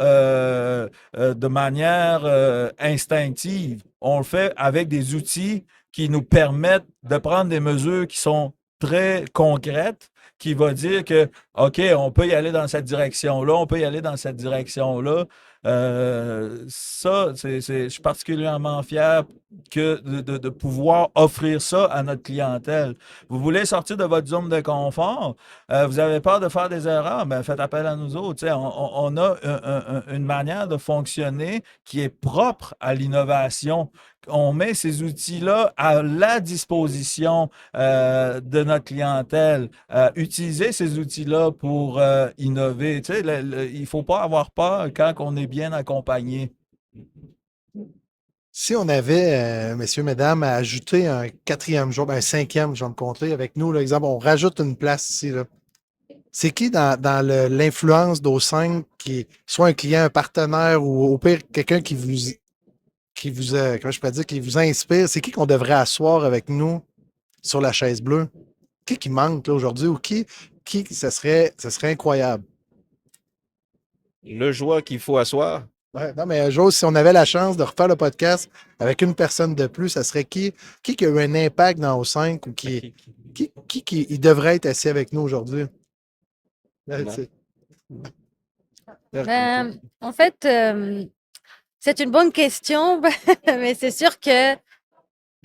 de manière instinctive. On le fait avec des outils qui nous permettent de prendre des mesures qui sont très concrètes, qui va dire que, OK, on peut y aller dans cette direction-là, on peut y aller dans cette direction-là. Je suis particulièrement fier de pouvoir offrir ça à notre clientèle. Vous voulez sortir de votre zone de confort, vous avez peur de faire des erreurs, ben faites appel à nous autres. Tu sais, on a une manière de fonctionner qui est propre à l'innovation. On met ces outils-là à la disposition de notre clientèle. Utiliser ces outils-là pour innover. Tu sais, il ne faut pas avoir peur quand on est bien accompagné. Si on avait, messieurs, mesdames, à ajouter un quatrième jour, ben un cinquième, je vais me compter avec nous, là, exemple, on rajoute une place ici, là. C'est qui l'influence d'O5 qui est soit un client, un partenaire ou au pire quelqu'un comment je peux dire, qui vous inspire? C'est qui qu'on devrait asseoir avec nous sur la chaise bleue? Qui manque là, aujourd'hui ou qui ça serait incroyable? Le joueur qu'il faut asseoir, Ouais, non, mais un jour, si on avait la chance de refaire le podcast avec une personne de plus, ça serait qui a eu un impact dans O5 ou qui il devrait être assis avec nous aujourd'hui? Non. En fait, c'est une bonne question, mais c'est sûr que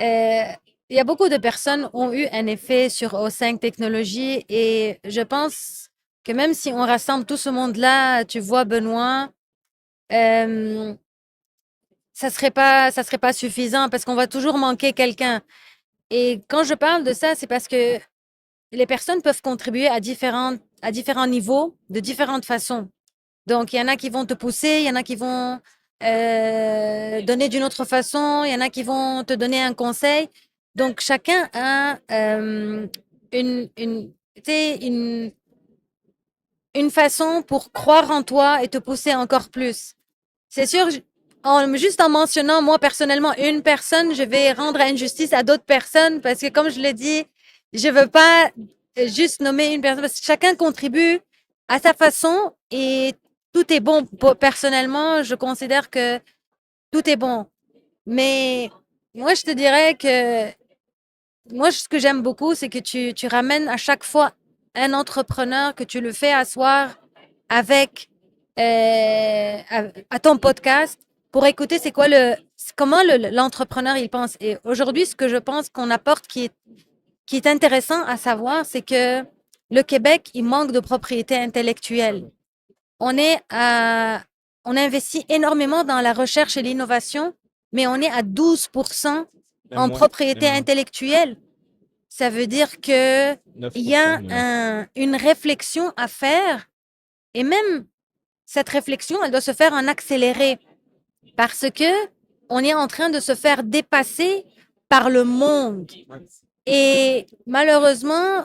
il y a beaucoup de personnes qui ont eu un effet sur O5 Technologies et je pense que même si on rassemble tout ce monde-là, tu vois, Benoît, ça serait pas suffisant parce qu'on va toujours manquer quelqu'un. Et quand je parle de ça, c'est parce que les personnes peuvent contribuer à différents niveaux, de différentes façons. Donc, il y en a qui vont te pousser, il y en a qui vont donner d'une autre façon, il y en a qui vont te donner un conseil. Donc, chacun a tu sais, une façon pour croire en toi et te pousser encore plus. C'est sûr, juste en mentionnant, moi, personnellement, une personne, je vais rendre injustice à d'autres personnes parce que, comme je l'ai dit, je veux pas juste nommer une personne parce que chacun contribue à sa façon et tout est bon. Personnellement, je considère que tout est bon. Mais moi, je te dirais que moi, ce que j'aime beaucoup, c'est que tu ramènes à chaque fois un entrepreneur, que tu le fais asseoir avec à ton podcast pour écouter c'est quoi comment l'entrepreneur il pense. Et aujourd'hui, ce que je pense qu'on apporte qui est intéressant à savoir, c'est que le Québec, il manque de propriété intellectuelle. On investit énormément dans la recherche et l'innovation, mais on est à 12% en propriété intellectuelle. Ça veut dire que il y a une réflexion à faire et même cette réflexion, elle doit se faire en accéléré parce que on est en train de se faire dépasser par le monde. Et malheureusement,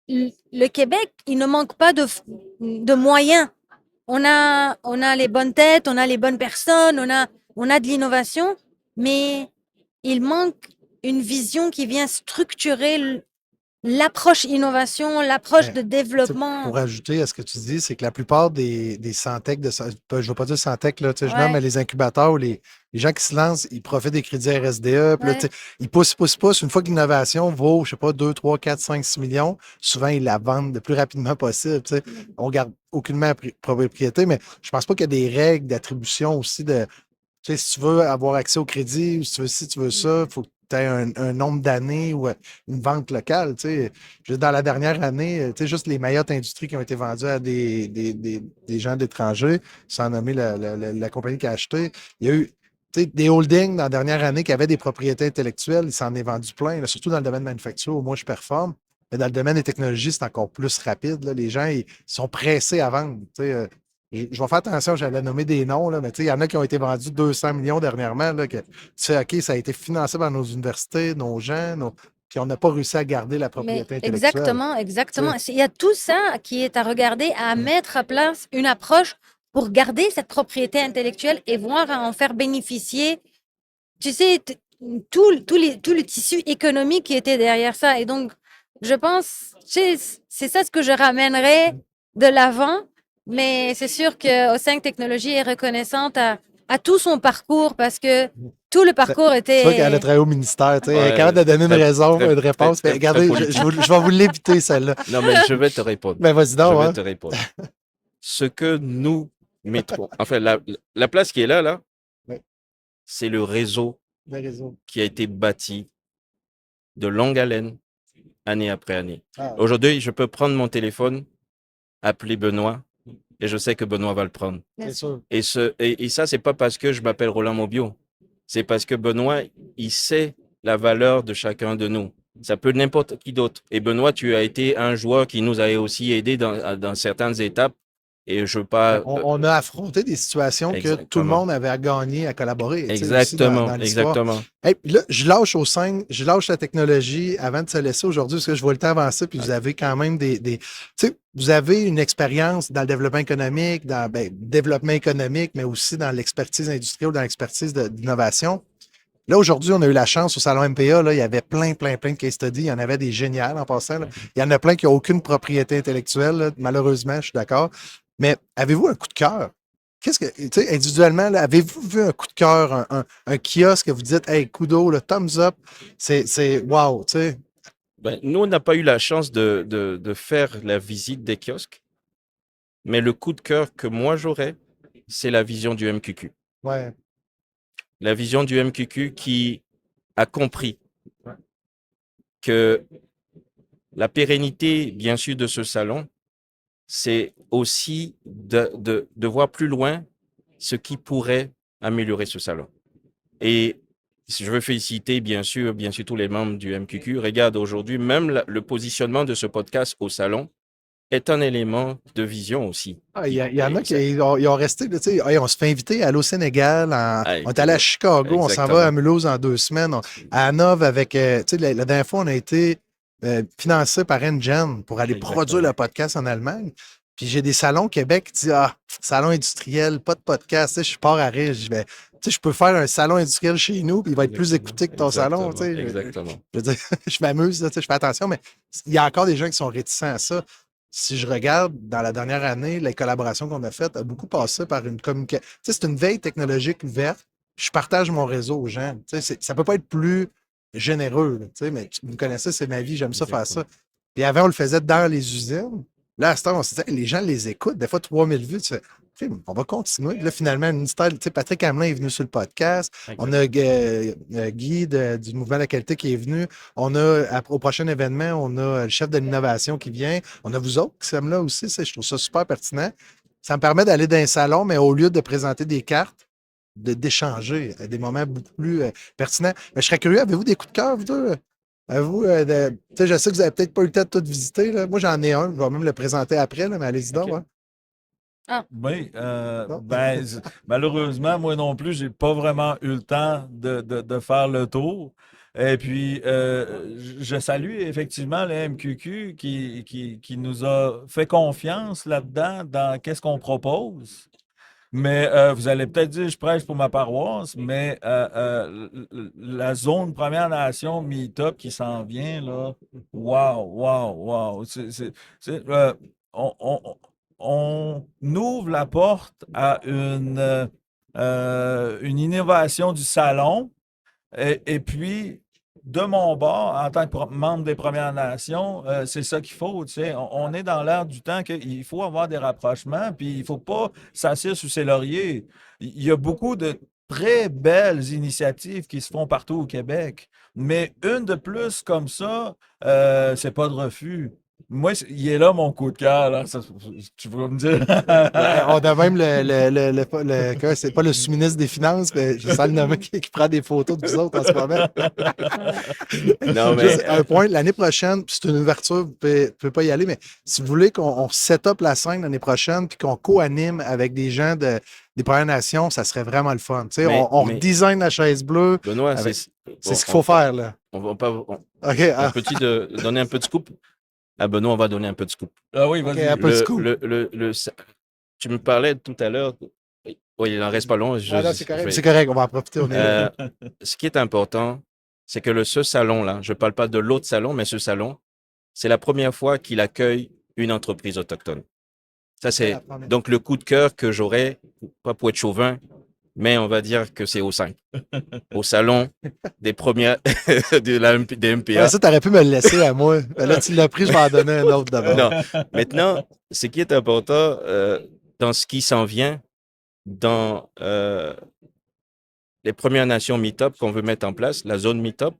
le Québec, il ne manque pas de moyens. On a les bonnes têtes, on a les bonnes personnes, on a de l'innovation, mais il manque une vision qui vient structurer l'approche innovation, l'approche de développement. Pour ajouter à ce que tu dis, c'est que la plupart des Santec, je ne veux pas dire Santec, là, je Ouais. nomme, mais les incubateurs ou les gens qui se lancent, ils profitent des crédits RSDE. Puis là, Ouais. ils poussent. Une fois que l'innovation vaut, je sais pas, 2, 3, 4, 5, 6 millions, souvent, ils la vendent le plus rapidement possible. On ne garde aucunement la propriété, mais je pense pas qu'il y a des règles d'attribution aussi de. Si tu veux avoir accès au crédit ou si tu veux ça, il faut que tu aies un nombre d'années ou une vente locale. Juste dans la dernière année, juste les meilleures industries qui ont été vendues à des gens d'étrangers, sans nommer la compagnie qui a acheté. Il y a eu des holdings dans la dernière année qui avaient des propriétés intellectuelles, il s'en est vendu plein, là, surtout dans le domaine de manufacture, où moi je performe. Mais dans le domaine des technologies, c'est encore plus rapide. Là. Les gens ils sont pressés à vendre. Je vais faire attention, j'allais nommer des noms, là, mais il y en a qui ont été vendus 200 millions dernièrement. Là, que, tu sais, OK, ça a été financé par nos universités, nos gens, puis on n'a pas réussi à garder la propriété intellectuelle. Exactement. Il y a tout ça qui est à regarder, à mettre à place une approche pour garder cette propriété intellectuelle et voir à en faire bénéficier, tu sais, tout le tissu économique qui était derrière ça. Et donc, je pense, c'est ça ce que je ramènerais de l'avant. Mais c'est sûr que O5 Technologies est reconnaissante à tout son parcours parce que tout le parcours était. C'est vrai qu'elle a travaillé au ministère, elle est capable de donner une raison, une réponse. Mais regardez, je vais vous l'éviter, celle-là. Non, mais je vais te répondre. Ben, vas-y donc. Je vais te répondre. Ce que nous métro. Enfin, la place qui est là, Ouais. c'est le réseau Le réseau. qui a été bâti de longue haleine, année après année. Ah, Aujourd'hui, je peux prendre mon téléphone, appeler Benoît, et je sais que Benoît va le prendre. c'est sûr. Et ça, c'est pas parce que je m'appelle Roland Mobio. C'est parce que Benoît, il sait la valeur de chacun de nous. Ça peut n'importe qui d'autre. Et Benoît, tu as été un joueur qui nous a aussi aidé dans certaines étapes. Et je veux pas. On a affronté des situations que tout le Exactement. monde avait à gagner, à collaborer. tu sais, aussi Exactement, dans l'histoire. exactement. Hey, puis là, je lâche au 5, je lâche la technologie avant de se laisser aujourd'hui parce que je vois le temps avancer, puis vous avez quand même tu sais, vous avez une expérience dans le développement économique, dans le développement économique, mais aussi dans l'expertise industrielle, dans l'expertise d'innovation. Là, aujourd'hui, on a eu la chance au Salon MPA, là, il y avait plein de case studies. Il y en avait des géniales en passant. Là. Il y en a plein qui n'ont aucune propriété intellectuelle, là. Malheureusement, je suis d'accord. Mais avez-vous un coup de cœur? Qu'est-ce que, tu sais, individuellement, là, avez-vous vu un coup de cœur, un kiosque que vous dites, hey, kudo, le thumbs up, c'est wow, tu sais? Ben, nous, on n'a pas eu la chance de faire la visite des kiosques, mais le coup de cœur que moi j'aurais, c'est la vision du MQQ. Ouais. La vision du MQQ qui a compris que la pérennité, bien sûr, de ce salon, c'est aussi de voir plus loin ce qui pourrait améliorer ce salon. Et je veux féliciter, bien sûr, tous les membres du MQQ. Regarde, aujourd'hui, même le positionnement de ce podcast au salon est un élément de vision aussi. Ah, il y en a qui ils ont resté, tu sais, hey, on se fait inviter à aller au Sénégal, on est allé à Chicago, on s'en va à Mulhouse en 2 semaines, à Hanovre avec, tu sais, la dernière fois, on a été financé par Engen pour aller produire le podcast en Allemagne. Puis j'ai des salons au Québec qui disent, ah, salon industriel, pas de podcast. Tu sais, je pars à rire. Je vais, tu sais, je peux faire un salon industriel chez nous, puis il va être plus écouté que ton salon. Tu sais. Exactement. Je veux dire, je m'amuse, tu sais, je fais attention, mais il y a encore des gens qui sont réticents à ça. Si je regarde dans la dernière année, les collaborations qu'on a faites, a beaucoup passé par une communication. Tu sais, c'est une veille technologique ouverte. Je partage mon réseau aux gens. Tu sais, ça peut pas être plus généreux, là, tu sais, mais vous me connaissez, c'est ma vie, j'aime ça faire ça. Puis avant, on le faisait dans les usines. Là, à ce temps, on se disait, hey, les gens les écoutent, des fois 3000 vues. Tu fais, on va continuer. Puis là, finalement, tu sais, Patrick Hamelin est venu sur le podcast. On a Guy du Mouvement de la qualité qui est venu. On a, au prochain événement, on a le chef de l'innovation qui vient. On a vous autres qui sommes là aussi. Je trouve ça super pertinent. Ça me permet d'aller dans un salon, mais au lieu de présenter des cartes, d'échanger à des moments beaucoup plus pertinents. Mais je serais curieux, avez-vous des coups de cœur, vous deux? Vous, tu sais, je sais que vous n'avez peut-être pas eu le temps de tout visiter. Là. Moi, j'en ai un. Je vais même le présenter après, là, mais allez-y donc. Ok. Ouais. Oui, Non? malheureusement, moi non plus, j'ai pas vraiment eu le temps de faire le tour. Et puis, je salue effectivement le MQQ qui nous a fait confiance là-dedans dans qu'est-ce qu'on propose. Mais vous allez peut-être dire, je prêche pour ma paroisse, mais la zone Première Nation Meetup qui s'en vient, là, wow. On, on ouvre la porte à une innovation du salon. Et puis, de mon bord, en tant que membre des Premières Nations, c'est ça qu'il faut. Tu sais. On est dans l'ère du temps qu'il faut avoir des rapprochements, puis il ne faut pas s'asseoir sur ses lauriers. Il y a beaucoup de très belles initiatives qui se font partout au Québec, mais une de plus comme ça, c'est pas de refus. Moi, il est là mon coup de cœur. Là. Tu vas me dire. On a même c'est pas le sous-ministre des Finances, mais je sens le nommer qui prend des photos de vous autres en ce moment. Non, mais Juste un point, l'année prochaine, puis c'est une ouverture, vous ne pouvez pas y aller, mais si vous voulez qu'on set up la scène l'année prochaine, puis qu'on co-anime avec des gens des Premières Nations, ça serait vraiment le fun. Tu sais, on redesign la chaise bleue. Benoît, c'est bon, ce qu'il faut faire. Là. On va pas. OK. Donner un peu de scoop. Ah, Benoît, on va donner un peu de scoop. Ah oui, vas-y. OK, un peu de scoop. Tu me parlais tout à l'heure. Oui, il n'en reste pas long. C'est correct. C'est correct, on va en profiter. Ce qui est important, c'est que ce salon-là, je ne parle pas de l'autre salon, mais ce salon, c'est la première fois qu'il accueille une entreprise autochtone. Ça, c'est donc le coup de cœur que j'aurais, pas pour être chauvin, mais on va dire que c'est au 5. Au salon des premières des MPA. Ouais, ça, tu aurais pu me le laisser à moi. Là, tu l'as pris, je vais en donner un autre d'abord. Non. Maintenant, ce qui est important dans ce qui s'en vient, dans les Premières Nations Meetup qu'on veut mettre en place, la zone Meetup,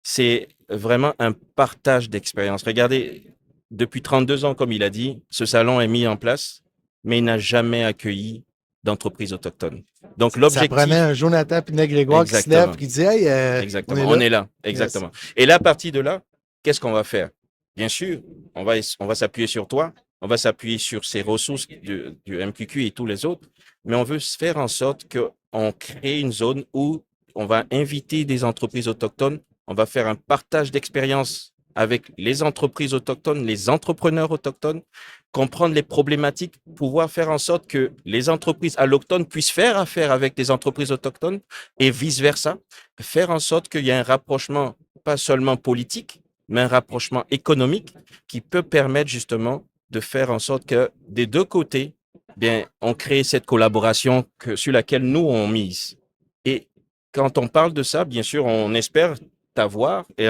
c'est vraiment un partage d'expérience. Regardez, depuis 32 ans, comme il a dit, ce salon est mis en place, mais il n'a jamais accueilli d'entreprises autochtones. Donc, Ça l'objectif... prenait un Jonathan Pinot-Grégoire qui se Exactement. lève et qui dit « Hey, Exactement, on est là. Exactement. Et là, à partir de là, qu'est-ce qu'on va faire? Bien sûr, on va s'appuyer sur toi, on va s'appuyer sur ces ressources du MQQ et tous les autres, mais on veut faire en sorte qu'on crée une zone où on va inviter des entreprises autochtones, on va faire un partage d'expériences avec les entreprises autochtones, les entrepreneurs autochtones, comprendre les problématiques, pouvoir faire en sorte que les entreprises allochtones puissent faire affaire avec des entreprises autochtones et vice-versa, faire en sorte qu'il y ait un rapprochement, pas seulement politique, mais un rapprochement économique qui peut permettre justement de faire en sorte que des deux côtés, bien, on crée cette collaboration sur laquelle nous, on mise. Et quand on parle de ça, bien sûr, on espère t'avoir et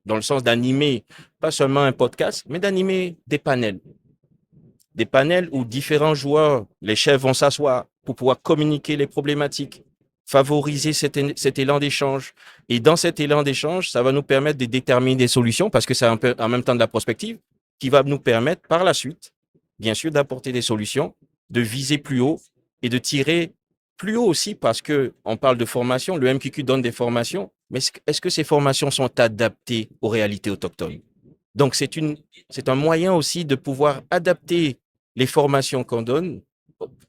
dans le sens d'animer pas seulement un podcast, mais d'animer des panels. Des panels où différents joueurs, les chefs vont s'asseoir pour pouvoir communiquer les problématiques, favoriser cet élan d'échange. Et dans cet élan d'échange, ça va nous permettre de déterminer des solutions parce que c'est un peu en même temps de la prospective qui va nous permettre par la suite, bien sûr, d'apporter des solutions, de viser plus haut et de tirer plus haut aussi parce que on parle de formation. Le MQQ donne des formations, mais est-ce que ces formations sont adaptées aux réalités autochtones? Donc, c'est un moyen aussi de pouvoir adapter les formations qu'on donne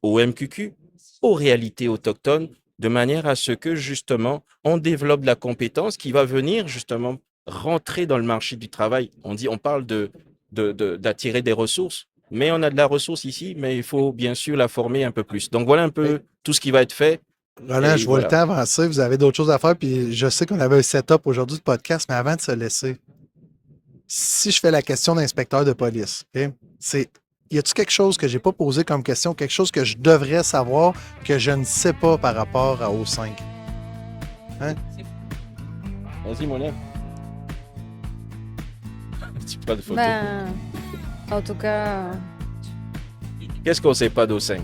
au MQQ aux réalités autochtones de manière à ce que, justement, on développe de la compétence qui va venir, justement, rentrer dans le marché du travail. On parle d'attirer des ressources, mais on a de la ressource ici, mais il faut bien sûr la former un peu plus. Donc, voilà un peu tout ce qui va être fait. Roland, Et je vois voilà. le temps avancer. Vous avez d'autres choses à faire. Puis je sais qu'on avait un setup aujourd'hui de podcast, mais avant de se laisser, si je fais la question d'inspecteur de police, OK, y a-t-il quelque chose que je n'ai pas posé comme question, quelque chose que je devrais savoir que je ne sais pas par rapport à O5? Hein? Vas-y, mon lèvre. Tu pas de photo. En tout cas, Qu'est-ce qu'on ne sait pas d'O5?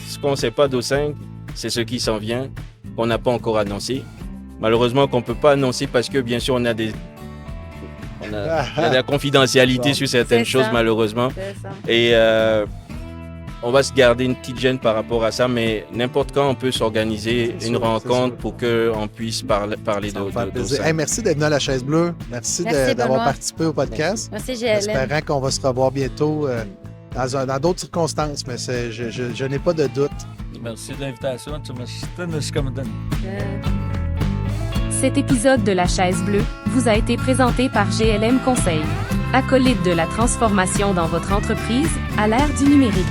Ce qu'on ne sait pas d'O5, c'est ce qui s'en vient, qu'on n'a pas encore annoncé. Malheureusement, qu'on ne peut pas annoncer parce que, bien sûr, il y a de la confidentialité sur certaines C'est choses, ça. malheureusement. c'est ça. Et on va se garder une petite gêne par rapport à ça, mais n'importe quand, on peut s'organiser C'est une sûr, rencontre c'est pour qu'on puisse parler Ça va me faire d'O5. plaisir. Hey, merci d'être venu à la Chaise Bleue. Merci, Merci, d'avoir Benoît. participé au podcast. Merci, En GLM. espérant qu'on va se revoir bientôt dans d'autres circonstances, mais je n'ai pas de doute. Merci de l'invitation. Tu m'as comme Cet épisode de La Chaise Bleue vous a été présenté par GLM Conseil. Acolyte de la transformation dans votre entreprise à l'ère du numérique.